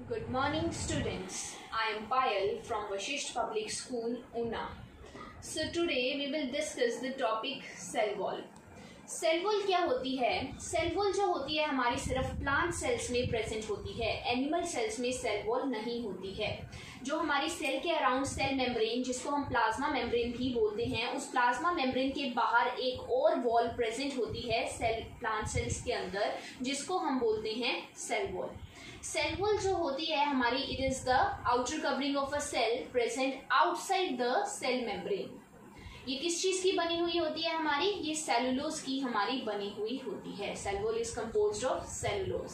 Good morning, students. I am Payal from Vashisht Public School, Una. So today we will discuss the topic cell wall. Cell wall क्या होती है? Cell wall जो होती है हमारी सिर्फ प्लांट सेल्स में प्रेजेंट होती है, एनिमल सेल्स में सेल वॉल नहीं होती है। जो हमारी सेल के अराउंड सेल मेम्ब्रेन, जिसको हम प्लाज्मा मेम्ब्रेन भी बोलते हैं, उस प्लाज्मा मेम्ब्रेन के बाहर एक और वॉल प्रेजेंट होती है सेल प्लांट सेल्स के अंदर, जिसको हम बोलते हैं सेल वॉल। सेल वॉल जो होती है हमारी, it is the outer covering of a cell present outside the cell membrane. ये किस चीज की बनी हुई होती है हमारी? ये सेलुलोज की हमारी बनी हुई होती है। Cell wall is composed of cellulose.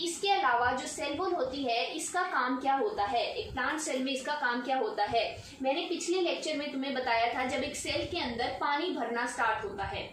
इसके अलावा जो सेल वॉल होती है, इसका काम क्या होता है? एक प्लांट सेल में इसका काम क्या होता है? मैंने पिछले लेक्चर में तुम्हें बताया था, जब एक सेल के अंदर पानी भरना स्टार्ट होता है,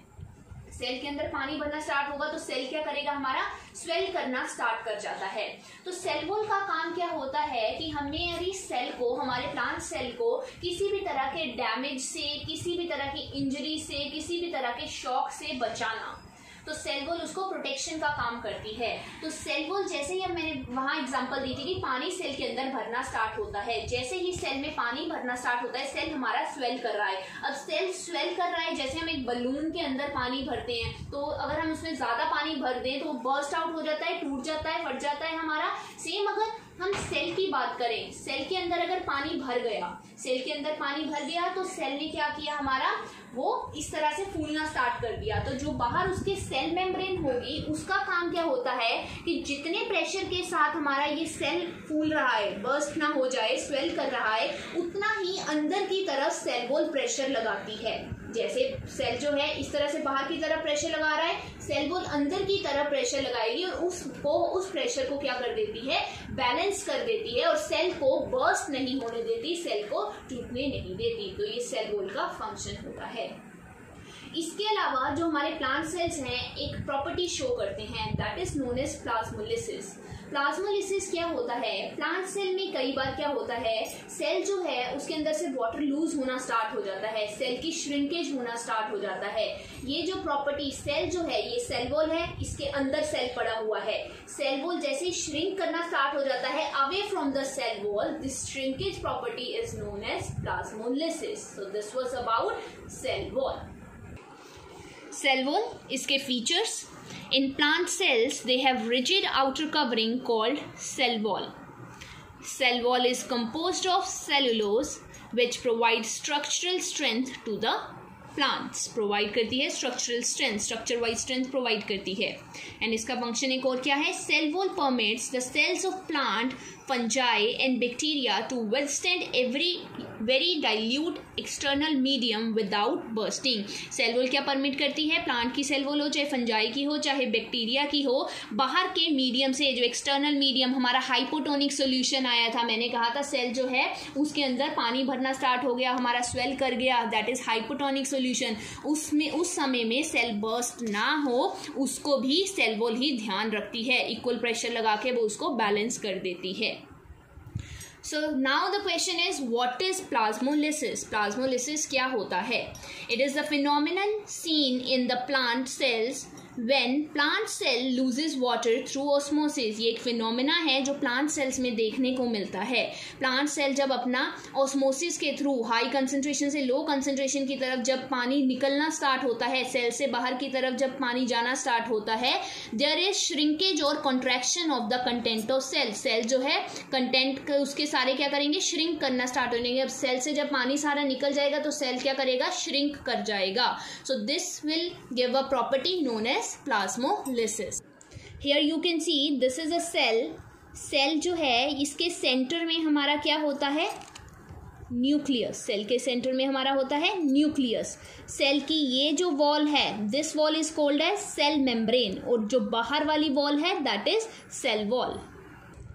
सेल के अंदर पानी भरना स्टार्ट होगा तो सेल क्या करेगा? हमारा स्वेल करना स्टार्ट कर जाता है। तो सेल वॉल का काम क्या होता है कि हमारी सेल को, हमारे प्लांट सेल को किसी भी तरह के डैमेज से, किसी भी तरह की इंजरी से, किसी भी तरह के शॉक से बचाना। तो सेल वॉल उसको प्रोटेक्शन का काम करती है। तो सेल वॉल, जैसे ही अब मैंने वहां एग्जांपल दी थी कि पानी सेल के अंदर भरना स्टार्ट होता है, जैसे ही सेल में पानी भरना स्टार्ट होता है, सेल हमारा स्वेल कर रहा है। अब सेल स्वेल कर रहा है, जैसे हम एक बलून के अंदर पानी भरते हैं, तो अगर हम उसमें ज्यादा पानी भर दें तो वो बर्स्ट आउट हो जाता है, टूट जाता है, फट जाता है हमारा। सेम अगर हम सेल की बात करें, सेल के अंदर अगर पानी भर गया, सेल के अंदर पानी भर गया तो सेल ने क्या किया हमारा? वो इस तरह से फूलना स्टार्ट कर दिया। तो जो बाहर उसके सेल मेम्ब्रेन होगी, उसका काम क्या होता है कि जितने प्रेशर के साथ हमारा ये सेल फूल रहा है, बर्स्ट ना हो जाए, स्वेल कर रहा है, उतना ही अंदर की तरफ सेल वॉल प्रेशर लगाती है। जैसे सेल जो है इस तरह से बाहर की तरफ प्रेशर लगा रहा है, सेल वॉल अंदर की तरफ प्रेशर लगाएगी और उस प्रेशर को क्या कर देती है? बैलेंस कर देती है और सेल को बर्स्ट नहीं होने देती, सेल को टूटने नहीं देती। तो ये सेल वॉल का फंक्शन होता है। इसके अलावा जो हमारे प्लांट सेल्स हैं, एक प्रॉपर्टी शो करते हैं, that is known as plasmolysis. Plasmolysis क्या होता है? प्लांट सेल में कई बार क्या होता है, सेल जो है उसके अंदर से वाटर लूज होना स्टार्ट हो जाता है, सेल की श्रिंकेज होना स्टार्ट हो जाता है। ये जो प्रॉपर्टी, सेल जो है, ये सेल वॉल है, इसके अंदर सेल पड़ा हुआ है। सेल वॉल जैसे ही श्रिंक करना स्टार्ट हो जाता है away from the cell wall, this shrinkage property is known as plasmolysis. So this was about cell wall. Cell wall, इसके features: in plant cells they have rigid outer covering called cell wall. Cell wall is composed of cellulose which provides structural strength to the plants. Provide करती है structural strength, structure wise strength provide करती है। And इसका function एक और क्या है? Cell wall permits the cells of plant, fungi and bacteria to withstand every very dilute external medium without bursting. Cell wall क्या परमिट करती है? प्लांट की सेल वॉल हो, चाहे फंजाई की हो, चाहे बैक्टीरिया की हो, बाहर के मीडियम से, जो एक्सटर्नल मीडियम हमारा हाइपोटोनिक सोल्यूशन आया था, मैंने कहा था सेल जो है उसके अंदर पानी भरना स्टार्ट हो गया, हमारा स्वेल कर गया, दैट इज हाइपोटोनिक सोल्यूशन। उसमें उस समय में सेल बर्स्ट ना हो, उसको भी सेल वॉल ही ध्यान रखती है, इक्वल प्रेशर लगा के वो उसको बैलेंस कर देती है। So now the question is, what is plasmolysis? Plasmolysis क्या होता है? It is the phenomenon seen in the plant cells when plant cell loses water through osmosis. ये एक फिनोमिना है जो प्लांट सेल्स में देखने को मिलता है। प्लांट सेल जब अपना ऑस्मोसिस के थ्रू हाई कंसंट्रेशन से लो कंसंट्रेशन की तरफ जब पानी निकलना स्टार्ट होता है, सेल से बाहर की तरफ जब पानी जाना स्टार्ट होता है, देयर इज श्रिंकेज और contraction of the content of cell. Cell जो है कंटेंट उसके सारे क्या करेंगे? श्रिंक करना स्टार्ट हो जाएंगे। अब सेल से जब पानी सारा निकल जाएगा तो सेल क्या करेगा? श्रिंक कर जाएगा। So this will give a property known as plasmolysis. Here you can see this is a cell. Cell जो है इसके सेंटर में हमारा क्या होता है? न्यूक्लियस। सेल के सेंटर में हमारा होता है न्यूक्लियस। सेल की ये जो वॉल है, this wall is called as cell membrane, और जो बाहर वाली वॉल है that is cell wall.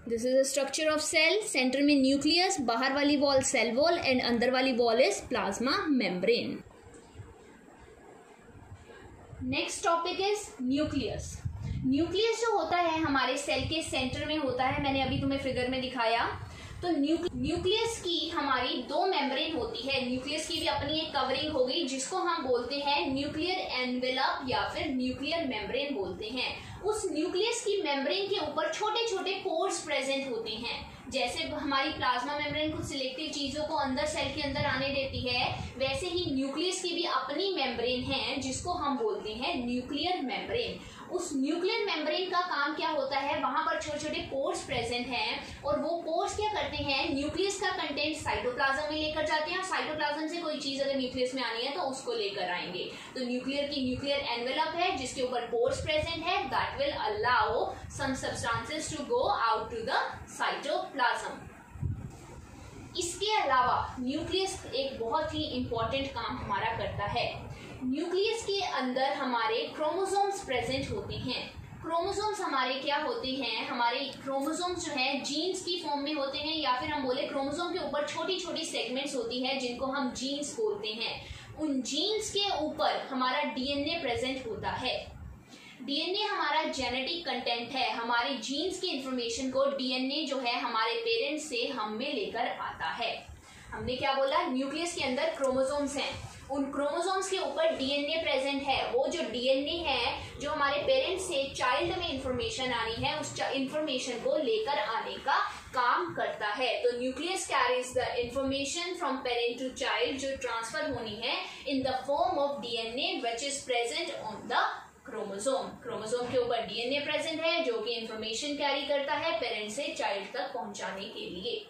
This is a structure of cell, centre में न्यूक्लियस, बाहर वाली वॉल सेल वॉल एंड अंदर वाली wall is plasma membrane. Next topic is nucleus. Nucleus जो होता है हमारे सेल के सेंटर में होता है, मैंने अभी तुम्हें फिगर में दिखाया। तो न्यूक्लियस की हमारी दो मेम्ब्रेन होती है। न्यूक्लियस की भी अपनी एक कवरिंग होगी जिसको हम बोलते हैं न्यूक्लियर एनवेलप या फिर न्यूक्लियर मेम्ब्रेन बोलते हैं। उस न्यूक्लियस की मेम्ब्रेन के ऊपर छोटे छोटे पोर्स प्रेजेंट होते हैं। जैसे हमारी प्लाज्मा मेम्ब्रेन कुछ सिलेक्टिव चीजों को अंदर सेल के अंदर आने देती है, वैसे ही न्यूक्लियस की भी अपनी मेम्ब्रेन है जिसको हम बोलते हैं न्यूक्लियर मेम्ब्रेन। उस न्यूक्लियर मेम्ब्रेन का काम क्या होता है, वहां पर छोटे छोटे पोर्स प्रेजेंट हैं और वो पोर्स क्या करते हैं, न्यूक्लियस का कंटेंट साइटोप्लाज्म में लेकर जाते हैं। साइटोप्लाज्म से कोई चीज अगर न्यूक्लियस में आनी है तो उसको लेकर आएंगे। तो न्यूक्लियर की न्यूक्लियर एनवेलप है जिसके ऊपर पोर्स प्रेजेंट है, that will allow some substances to go out to the cytoplasm. इसके अलावा न्यूक्लियस एक बहुत ही इंपॉर्टेंट काम हमारा करता है। न्यूक्लियस के अंदर हमारे क्रोमोसोम्स प्रेजेंट होते हैं। क्रोमोसोम्स हमारे क्या होते हैं, हमारे क्रोमोसोम्स जो है जीन्स की फॉर्म में होते हैं, या फिर हम बोले क्रोमोसोम के ऊपर छोटी छोटी सेगमेंट्स होती हैं जिनको हम जीन्स बोलते हैं। उन जीन्स के ऊपर हमारा डीएनए प्रेजेंट होता है। डीएनए हमारा जेनेटिक कंटेंट है। हमारे जीन्स की इंफॉर्मेशन को डीएनए जो है हमारे पेरेंट्स से हम में लेकर आता है। हमने क्या बोला, न्यूक्लियस के अंदर क्रोमोसोम्स हैं, उन क्रोमोसोम्स के ऊपर डीएनए प्रेजेंट है। वो जो डीएनए है जो हमारे पेरेंट्स से चाइल्ड में इंफॉर्मेशन आनी है, उस इंफॉर्मेशन को लेकर आने का काम करता है। तो nucleus carries the information from parent to child जो ट्रांसफर होनी है in the form of DNA which is present on the chromosome. Chromosome के ऊपर डीएनए प्रेजेंट है जो कि इंफॉर्मेशन कैरी करता है पेरेंट से चाइल्ड तक पहुंचाने के लिए।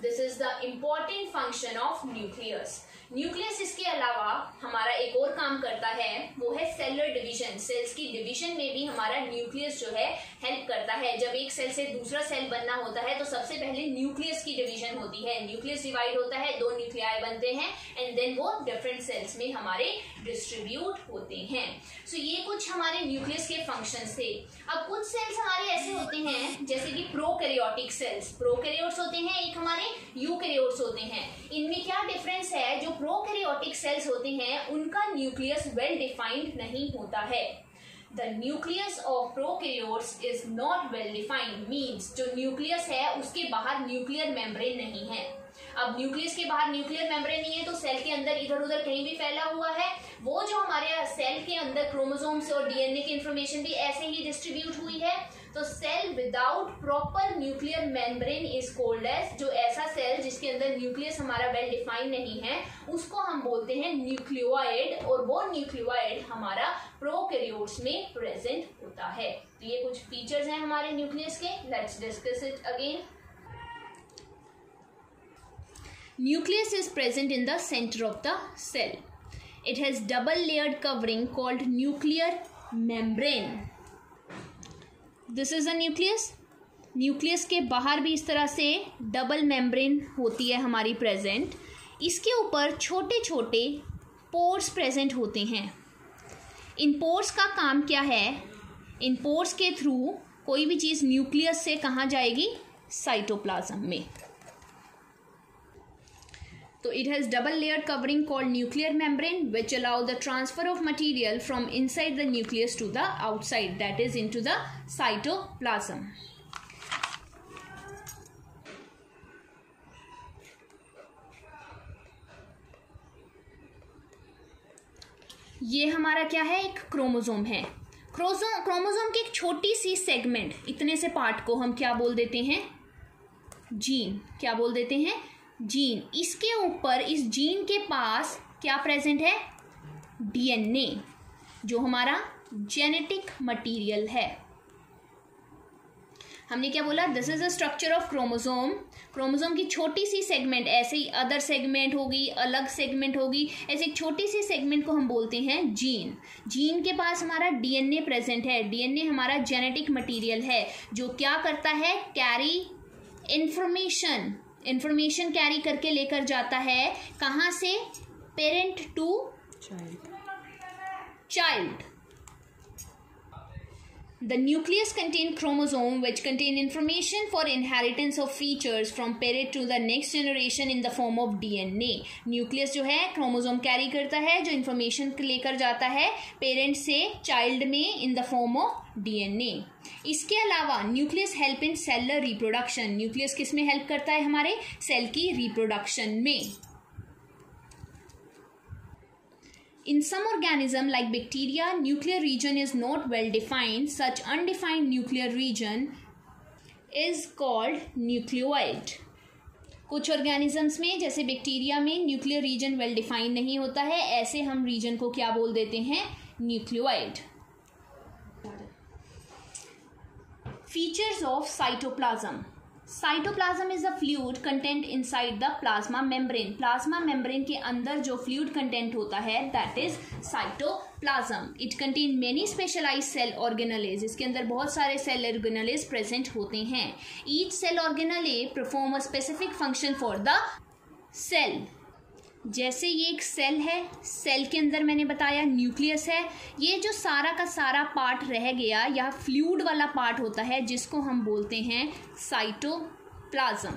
This is the important function of nucleus. Nucleus इसके अलावा हमारा एक और काम करता है, वो है सेलुलर डिवीजन। सेल्स की डिवीजन में भी हमारा न्यूक्लियस जो है हेल्प करता है। जब एक सेल से दूसरा सेल बनना होता है तो सबसे पहले न्यूक्लियस की डिवीजन होती है। न्यूक्लियस डिवाइड होता है, दो न्यूक्लियाई बनते हैं एंड देन वो डिफरेंट सेल्स में हमारे डिस्ट्रीब्यूट होते हैं। सो ये कुछ हमारे न्यूक्लियस के फंक्शंस थे। अब कुछ सेल्स हमारे ऐसे होते हैं जैसे कि प्रोकैरियोटिक सेल्स। प्रोकैरियोट्स होते हैं, एक हमारे यूकैरियोट्स होते हैं। इनमें क्या डिफरेंस है, जो प्रोकैरियोटिक सेल्स होते हैं उनका न्यूक्लियस वेल डिफाइंड नहीं होता है। The nucleus of prokaryotes is not well defined, means जो न्यूक्लियस है उसके बाहर न्यूक्लियर मेम्ब्रेन नहीं है। अब न्यूक्लियस के बाहर न्यूक्लियर मेम्ब्रेन नहीं है तो सेल के अंदर इधर उधर कहीं भी फैला हुआ है। वो जो हमारे सेल के अंदर क्रोमोसोम्स और डीएनए की इंफॉर्मेशन भी ऐसे ही डिस्ट्रीब्यूट हुई है। तो cell without proper nuclear membrane is called as, जो ऐसा सेल जिसके अंदर न्यूक्लियस हमारा वेल डिफाइंड नहीं है उसको हम बोलते हैं न्यूक्लियोइड, और वो न्यूक्लियोइड हमारा प्रोकैरियोट्स में प्रेजेंट होता है। तो ये कुछ फीचर्स हैं हमारे न्यूक्लियस के। Let's discuss it again. Nucleus is present in the center of the cell. It has double layered covering called nuclear membrane. This is the nucleus. Nucleus के बाहर भी इस तरह से डबल मेम्ब्रेन होती है हमारी प्रेजेंट। इसके ऊपर छोटे छोटे पोर्स प्रेजेंट होते हैं। इन पोर्स का काम क्या है, इन पोर्स के थ्रू कोई भी चीज़ न्यूक्लियस से कहाँ जाएगी, साइटोप्लाज्म में। So it has double layered covering called nuclear membrane which allow the transfer of material from inside the nucleus to the outside, that is into the cytoplasm. ये हमारा क्या है, एक क्रोमोसोम है। क्रोमोसोम की एक छोटी सी सेगमेंट, इतने से पार्ट को हम क्या बोल देते हैं, जीन। क्या बोल देते हैं, जीन। इसके ऊपर इस जीन के पास क्या प्रेजेंट है, डीएनए, जो हमारा जेनेटिक मटेरियल है। हमने क्या बोला, this is the structure of chromosome. Chromosome की छोटी सी सेगमेंट, ऐसे ही अदर सेगमेंट होगी, अलग सेगमेंट होगी, ऐसे एक छोटी सी सेगमेंट को हम बोलते हैं जीन। जीन के पास हमारा डीएनए प्रेजेंट है। डीएनए हमारा जेनेटिक मटेरियल है जो क्या करता है, कैरी इंफॉर्मेशन कैरी करके लेकर जाता है, कहाँ से, parent to child. The nucleus contain chromosome which contain information for inheritance of features from parent to the next generation in the form of DNA. Nucleus जो है क्रोमोसोम कैरी करता है जो इंफॉर्मेशन लेकर जाता है पेरेंट से चाइल्ड में इन द फॉर्म ऑफ DNA. इसके अलावा nucleus help in cellular reproduction. Nucleus किस में हेल्प करता है? हमारे सेल की रिप्रोडक्शन में. In some organism like bacteria, nuclear region is not well defined. Such undefined nuclear region is called nucleoid. कुछ ऑर्गेनिजम्स में जैसे बैक्टीरिया में न्यूक्लियर रीजन वेल डिफाइंड नहीं होता है, ऐसे हम रीजन को क्या बोल देते हैं? Nucleoid. Features of cytoplasm. Cytoplasm is a fluid content inside the plasma membrane. Plasma membrane के अंदर जो फ्लूइड कंटेंट होता है that is cytoplasm. It contain many specialised cell organelles. इसके अंदर बहुत सारे सेल ऑर्गेनेलेज प्रेजेंट होते हैं. Each cell organelle perform a specific function for the cell. जैसे ये एक सेल है, सेल के अंदर मैंने बताया न्यूक्लियस है. ये जो सारा का सारा पार्ट रह गया या फ्लूइड वाला पार्ट होता है जिसको हम बोलते हैं साइटोप्लाज्म.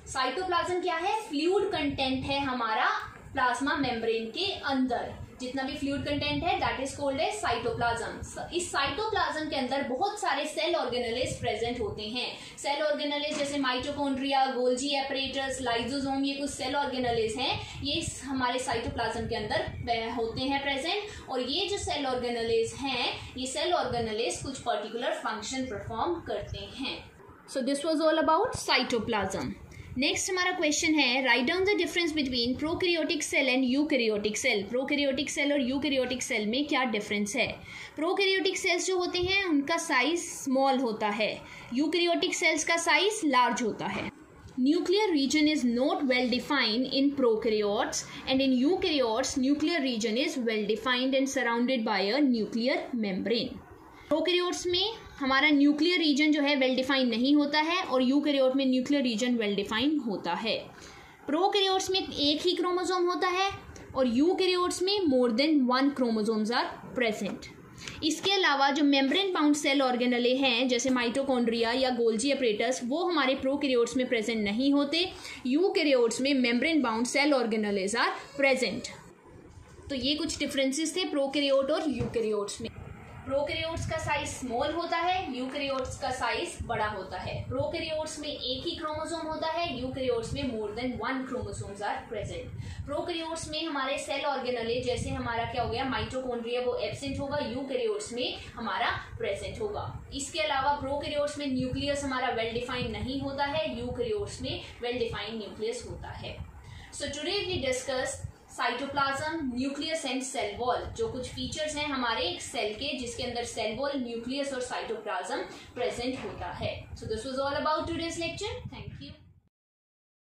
साइटोप्लाज्म क्या है? फ्लूइड कंटेंट है हमारा प्लाज्मा मेम्ब्रेन के अंदर. जितना भी फ्लूइड कंटेंट है that is called as cytoplasm. इस साइटोप्लाज्म के अंदर बहुत सारे सेल ऑर्गेनेलेज प्रेजेंट होते हैं. सेल ऑर्गेनेलेज जैसे माइटोकॉन्ड्रिया, गोल्जी एपरेटस, लाइसोसोम, ये कुछ सेल ऑर्गेनेलेज हैं. ये हमारे साइटोप्लाज्म के अंदर होते हैं प्रेजेंट. और ये जो सेल ऑर्गेनेलेज हैं, ये सेल ऑर्गेनेलेज कुछ पर्टिकुलर फंक्शन परफॉर्म करते हैं. So this was all about cytoplasm. Next हमारा क्वेश्चन है, write down the difference between prokaryotic cell and eukaryotic cell. Prokaryotic cell और यूकैरियोटिक सेल में क्या डिफरेंस है? प्रोकैरियोटिक सेल्स जो होते हैं उनका साइज स्मॉल होता है, यूकैरियोटिक सेल्स का साइज लार्ज होता है. Nuclear region is not well defined in prokaryotes, and in eukaryotes nuclear region is well defined and surrounded by a nuclear membrane. Prokaryotes में हमारा न्यूक्लियर रीजन जो है well defined नहीं होता है और यूकैरियोट में न्यूक्लियर रीजन वेल डिफाइंड होता है. प्रोकैरियोट्स में एक ही क्रोमोसोम होता है और यूकैरियोट्स में more than 1 chromosomes are present. इसके अलावा जो मेम्ब्रेन बाउंड सेल ऑर्गेनेले हैं जैसे माइटोकॉन्ड्रिया या गोल्जी एपरेटस, वो हमारे प्रोकैरियोट्स में प्रेजेंट नहीं होते. यूकैरियोट्स में membrane bound cell organelles are present. तो ये कुछ डिफरेंसेस थे प्रोकैरियोट और यूकैरियोट्स में. प्रोकैरियोट्स का साइज स्मॉल होता है, यूकैरियोट्स का साइज बड़ा होता है. प्रोकैरियोट्स में एक ही क्रोमोसोम होता है, यूकैरियोट्स में more than 1 chromosomes are present. Prokaryotes में हमारे सेल ऑर्गेनेले जैसे हमारा क्या हो गया माइटोकॉन्ड्रिया, वो एब्सेंट होगा, यूकैरियोट्स में हमारा प्रेजेंट होगा. इसके अलावा प्रोकैरियोट्स में न्यूक्लियस हमारा वेल डिफाइंड नहीं होता है, यूकैरियोट्स में वेल डिफाइंड न्यूक्लियस होता है. So today we discuss cytoplasm, nucleus and cell wall. जो कुछ फीचर्स हैं हमारे एक सेल के जिसके अंदर सेल वॉल, न्यूक्लियस और साइटोप्लाज्म प्रेजेंट होता है. सो this was all about today's lecture. Thank you.